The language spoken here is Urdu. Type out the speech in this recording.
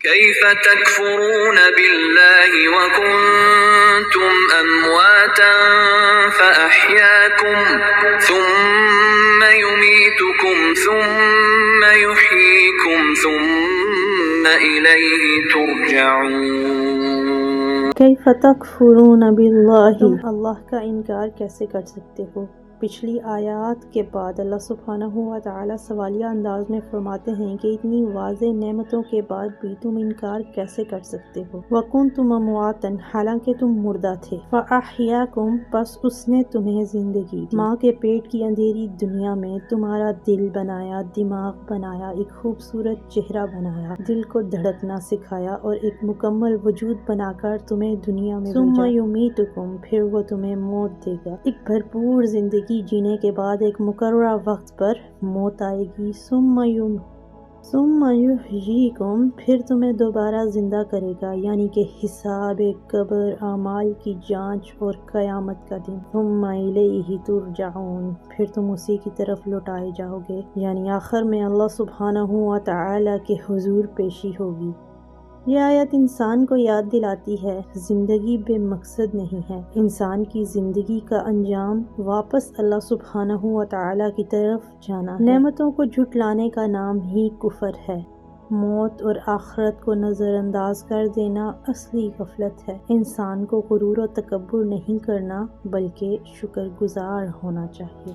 كيف تكفرون بالله وكنتم أمواتا فأحياكم ثم يميتكم ثم يحييكم ثم إليه ترجعون۔ کیف تکفرون باللہ، تم اللہ کا انکار کیسے کر سکتے ہو؟ پچھلی آیات کے بعد اللہ سبحانہ و تعالی سوالیہ انداز میں فرماتے ہیں کہ اتنی واضح نعمتوں کے بعد بھی تم انکار کیسے کر سکتے ہو؟ وَكُنْتُمْ أَمْوَاتًا، حالانکہ تم مردہ تھے، فَأَحْيَاكُمْ، پس اس نے تمہیں زندگی دی، ماں کے پیٹ کی اندھیری دنیا میں تمہارا دل بنایا، دماغ بنایا، ایک خوبصورت چہرہ بنایا، دل کو دھڑکنا سکھایا اور ایک مکمل وجود بنا کر تمہیں دنیا میں ثم یمیتکم، پھر وہ تمہیں موت دے گا، ایک بھرپور زندگی جینے کے بعد ایک مقررہ وقت پر موت آئے گی، ثم یحییکم، پھر تمہیں دوبارہ زندہ کرے گا، یعنی کہ حساب قبر، اعمال کی جانچ اور قیامت کا دن، ثم الیہ ترجعون، پھر تم اسی کی طرف لوٹائے جاؤ گے، یعنی آخر میں اللہ سبحانہ و تعالی کے حضور پیشی ہوگی۔ یہ آیت انسان کو یاد دلاتی ہے زندگی بے مقصد نہیں ہے، انسان کی زندگی کا انجام واپس اللہ سبحانہ و تعالی کی طرف جانا ہے۔ نعمتوں کو جھٹلانے کا نام ہی کفر ہے۔ موت اور آخرت کو نظر انداز کر دینا اصلی غفلت ہے۔ انسان کو غرور و تکبر نہیں کرنا بلکہ شکر گزار ہونا چاہیے۔